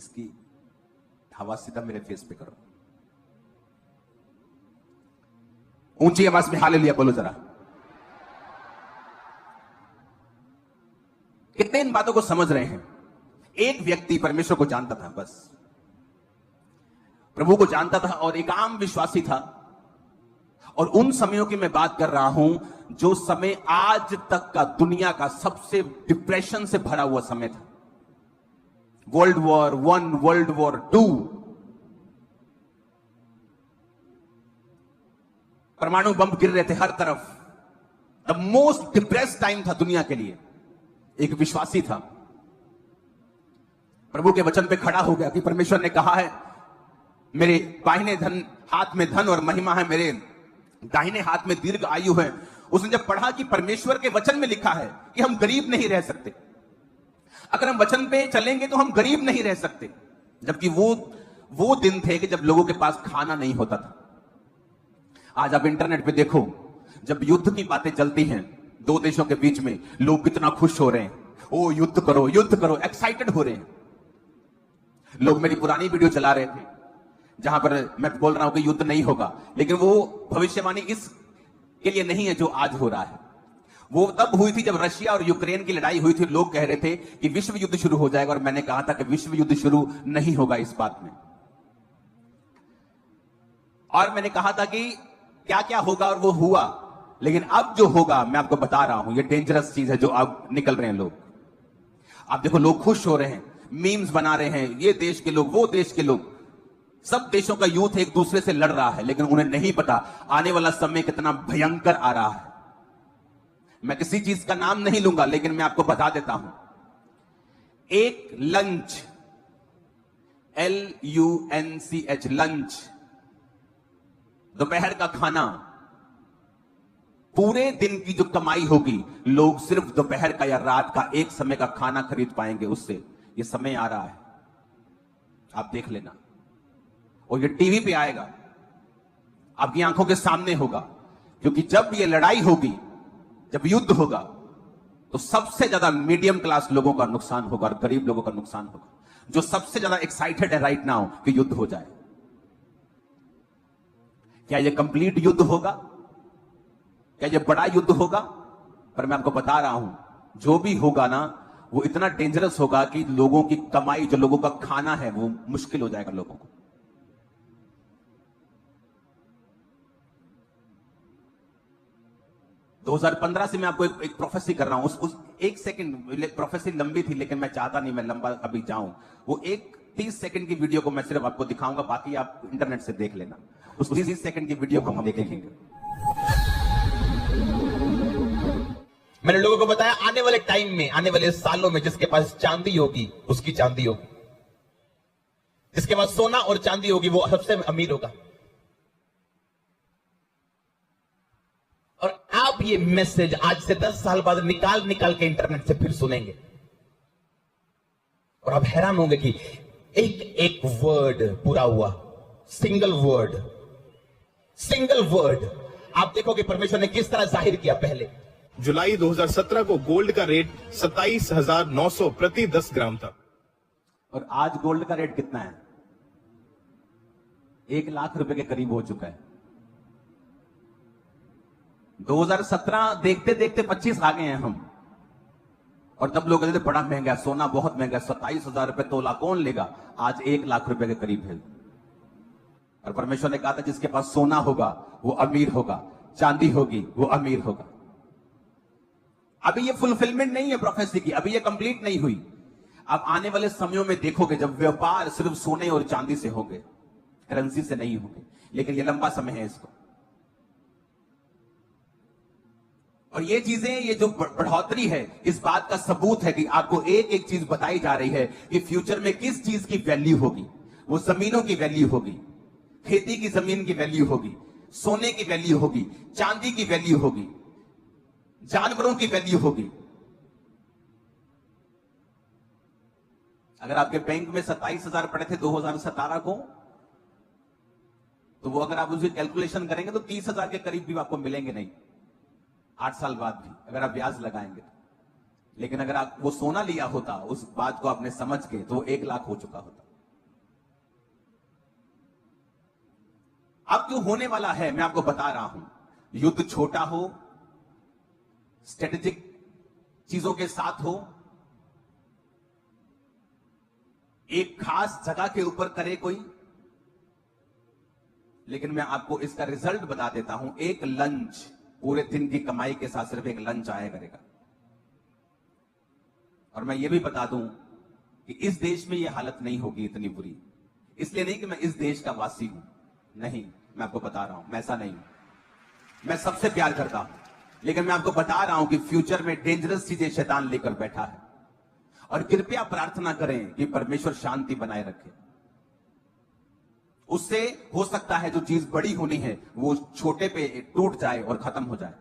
इसकी हवा सीधा मेरे फेस पे करो। ऊंची आवाज में हालेलुया बोलो जरा। कितने इन बातों को समझ रहे हैं? एक व्यक्ति परमेश्वर को जानता था, बस प्रभु को जानता था और एक आम विश्वासी था। और उन समयों की मैं बात कर रहा हूं जो समय आज तक का दुनिया का सबसे डिप्रेशन से भरा हुआ समय था। वर्ल्ड वॉर 1, वर्ल्ड वॉर 2, परमाणु बम गिर रहे थे हर तरफ। द मोस्ट डिप्रेस्ड टाइम था दुनिया के लिए। एक विश्वासी था, प्रभु के वचन पे खड़ा हो गया कि परमेश्वर ने कहा है मेरे बाहिने हाथ में धन और महिमा है, मेरे दाहिने हाथ में दीर्घ आयु है। उसने जब पढ़ा कि परमेश्वर के वचन में लिखा है कि हम गरीब नहीं रह सकते, अगर हम वचन पे चलेंगे तो हम गरीब नहीं रह सकते, जबकि वो दिन थे कि जब लोगों के पास खाना नहीं होता था। आज आप इंटरनेट पे देखो, जब युद्ध की बातें चलती हैं दो देशों के बीच में, लोग कितना खुश हो रहे हैं, ओ युद्ध करो युद्ध करो, एक्साइटेड हो रहे हैं लोग। मेरी पुरानी वीडियो चला रहे थे जहां पर मैं बोल रहा हूं कि युद्ध नहीं होगा, लेकिन वो भविष्यवाणी इस के लिए नहीं है जो आज हो रहा है। वो तब हुई थी जब रशिया और यूक्रेन की लड़ाई हुई थी। लोग कह रहे थे कि विश्व युद्ध शुरू हो जाएगा, और मैंने कहा था कि विश्व युद्ध शुरू नहीं होगा इस बात में। और मैंने कहा था कि क्या क्या होगा, और वो हुआ। लेकिन अब जो होगा मैं आपको बता रहा हूं, ये डेंजरस चीज है जो अब निकल रहे हैं लोग। आप देखो, लोग खुश हो रहे हैं, मीम्स बना रहे हैं, ये देश के लोग वो देश के लोग, सब देशों का यूथ एक दूसरे से लड़ रहा है, लेकिन उन्हें नहीं पता आने वाला समय कितना भयंकर आ रहा है। मैं किसी चीज का नाम नहीं लूंगा, लेकिन मैं आपको बता देता हूं, एक लंच, LUNCH, लंच, दोपहर का खाना, पूरे दिन की जो कमाई होगी, लोग सिर्फ दोपहर का या रात का एक समय का खाना खरीद पाएंगे उससे। ये समय आ रहा है, आप देख लेना, और ये टीवी पे आएगा, आपकी आंखों के सामने होगा। क्योंकि जब ये लड़ाई होगी, जब युद्ध होगा, तो सबसे ज्यादा मीडियम क्लास लोगों का नुकसान होगा और गरीब लोगों का नुकसान होगा, जो सबसे ज्यादा एक्साइटेड है राइट नाउ कि युद्ध हो जाए। क्या ये कंप्लीट युद्ध होगा? क्या ये बड़ा युद्ध होगा? पर मैं आपको बता रहा हूं, जो भी होगा ना, वो इतना डेंजरस होगा कि लोगों की कमाई, जो लोगों का खाना है, वो मुश्किल हो जाएगा लोगों को। दो 2015 से मैं आपको एक प्रोफेसी कर रहा हूं। उस एक सेकंड प्रोफेसी लंबी थी, लेकिन मैं चाहता नहीं मैं लंबा अभी जाऊं। वो एक 30 सेकंड की वीडियो को मैं सिर्फ आपको दिखाऊंगा, बाकी आप इंटरनेट से देख लेना। उस 30 सेकंड की वीडियो को हम देखेंगे। मैंने लोगों को बताया, आने वाले टाइम में, आने वाले सालों में, जिसके पास चांदी होगी उसकी चांदी होगी, जिसके पास सोना और चांदी होगी वो सबसे अमीर होगा। और आप ये मैसेज आज से 10 साल बाद निकाल निकाल के इंटरनेट से फिर सुनेंगे, और आप हैरान होंगे कि एक एक वर्ड पूरा हुआ, सिंगल वर्ड। आप देखोगे परमेश्वर ने किस तरह जाहिर किया। पहले जुलाई 2017 को गोल्ड का रेट 27,900 प्रति 10 ग्राम था, और आज गोल्ड का रेट कितना है? 1 लाख रुपए के करीब हो चुका है। 2017 देखते देखते 25 आ गए हैं हम, और तब लोग कहते थे बड़ा महंगा, सोना बहुत महंगा, 27,000 रुपए तोला कौन लेगा? आज 1 लाख रुपए के करीब है। और परमेश्वर ने कहा था जिसके पास सोना होगा वो अमीर होगा, चांदी होगी वो अमीर होगा। अभी ये फुलफिलमेंट नहीं है प्रोफेसी की, अभी ये कंप्लीट नहीं हुई। अब आने वाले समयों में देखोगे जब व्यापार सिर्फ सोने और चांदी से होंगे, करेंसी से नहीं होंगे, लेकिन ये लंबा समय है इसको। और ये चीजें, ये जो बढ़ोतरी है, इस बात का सबूत है कि आपको एक एक चीज बताई जा रही है कि फ्यूचर में किस चीज की वैल्यू होगी। वो जमीनों की वैल्यू होगी, खेती की जमीन की वैल्यू होगी, सोने की वैल्यू होगी, चांदी की वैल्यू होगी, जानवरों की वैल्यू होगी। अगर आपके बैंक में 27,000 पड़े थे 2017 को, तो वो अगर आप उसकी कैलकुलेशन करेंगे तो 30,000 के करीब भी आपको मिलेंगे नहीं 8 साल बाद भी, अगर आप ब्याज लगाएंगे तो। लेकिन अगर आप वो सोना लिया होता, उस बात को आपने समझ के, तो 1 लाख हो चुका होता। अब जो होने वाला है मैं आपको बता रहा हूं, युद्ध छोटा हो, स्ट्रेटेजिक चीजों के साथ हो, एक खास जगह के ऊपर करे कोई, लेकिन मैं आपको इसका रिजल्ट बता देता हूं। एक लंच, पूरे दिन की कमाई के साथ सिर्फ एक लंच आया करेगा। और मैं ये भी बता दूं कि इस देश में यह हालत नहीं होगी इतनी बुरी। इसलिए नहीं कि मैं इस देश का वासी हूं, नहीं, मैं आपको बता रहा हूं, मैं ऐसा नहीं हूं। मैं सबसे प्यार करता हूं, लेकिन मैं आपको बता रहा हूं कि फ्यूचर में डेंजरस चीजें शैतान लेकर बैठा है। और कृपया प्रार्थना करें कि परमेश्वर शांति बनाए रखे। उससे हो सकता है जो चीज बड़ी होनी है वो छोटे पे टूट जाए और खत्म हो जाए।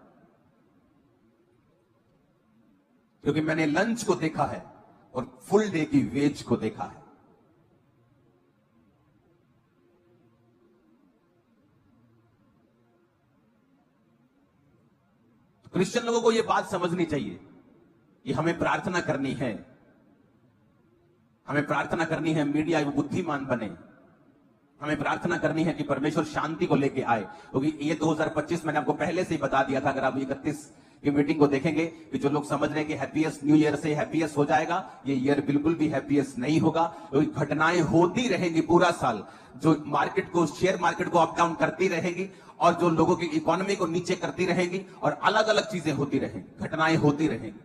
क्योंकि मैंने लंच को देखा है और फुल डे की वेज को देखा है। तो क्रिश्चियन लोगों को यह बात समझनी चाहिए कि हमें प्रार्थना करनी है, हमें प्रार्थना करनी है मीडिया वो बुद्धिमान बने, हमें प्रार्थना करनी है कि परमेश्वर शांति को लेके आए। क्योंकि ये 2025 मैंने आपको पहले से ही बता दिया था। अगर आप 31 की मीटिंग को देखेंगे कि जो लोग समझ रहे हैं कि हैप्पीएस्ट न्यू ईयर से हैप्पीएस्ट हो जाएगा, ये ईयर बिल्कुल भी हैप्पीएस्ट नहीं होगा। क्योंकि घटनाएं होती रहेंगी पूरा साल, जो मार्केट को, शेयर मार्केट को अप डाउन करती रहेगी और जो लोगों की इकोनॉमी को नीचे करती रहेंगी और अलग अलग चीजें होती रहेंगी, घटनाएं होती रहेंगी।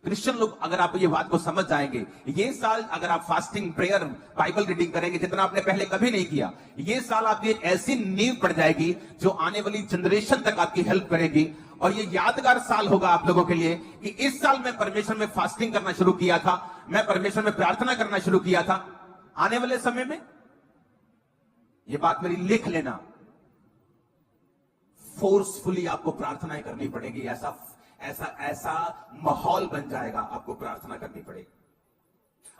क्रिश्चियन लोग अगर आप ये बात को समझ जाएंगे, ये साल अगर आप फास्टिंग, प्रेयर, बाइबल रीडिंग करेंगे जितना आपने पहले कभी नहीं किया, ये साल आपकी एक ऐसी नींव पड़ जाएगी जो आने वाली जनरेशन तक आपकी हेल्प करेगी। और ये यादगार साल होगा आप लोगों के लिए कि इस साल मैं परमेश्वर में फास्टिंग करना शुरू किया था, मैं परमेश्वर में प्रार्थना करना शुरू किया था। आने वाले समय में ये बात मेरी लिख लेना, फोर्सफुली आपको प्रार्थनाएं करनी पड़ेगी। ऐसा ऐसा ऐसा माहौल बन जाएगा, आपको प्रार्थना करनी पड़ेगी।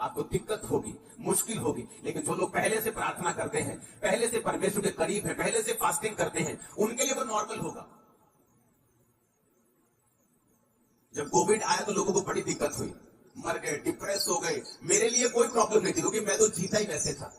आपको दिक्कत होगी, मुश्किल होगी, लेकिन जो लोग पहले से प्रार्थना करते हैं, पहले से परमेश्वर के करीब है, पहले से फास्टिंग करते हैं, उनके लिए वो नॉर्मल होगा। जब कोविड आया तो लोगों को बड़ी दिक्कत हुई, मर गए, डिप्रेस हो गए। मेरे लिए कोई प्रॉब्लम नहीं थी क्योंकि मैं तो जीता ही वैसे था।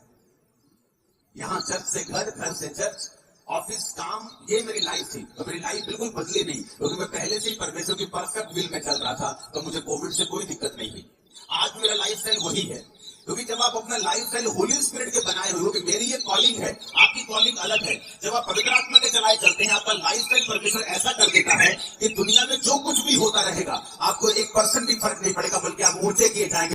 यहां चर्च से घर, घर से चर्च, ऑफिस, काम, ये मेरी लाइफ थी। तो मेरी लाइफ बिल्कुल बदली नहीं क्योंकि मैं पहले से ही परमेश्वर की परफेक्ट विल में चल रहा था। तो मुझे कोविड से कोई दिक्कत नहीं हुई। आज मेरा लाइफ स्टाइल वही है, क्योंकि जब आप अपना लाइफ स्टाइल होली स्पिरिट के बनाए हुए हो कि मेरी ये कॉलिंग है, आपकी कॉलिंग अलग है। जब आप पवित्र आत्मा के चलाए चलते हैं, आपका लाइफ स्टाइल परमेश्वर ऐसा कर देता है कि दुनिया में जो कुछ भी होता रहेगा आपको 1% भी फर्क नहीं पड़ेगा, बल्कि आप ऊंचे किए जाएंगे।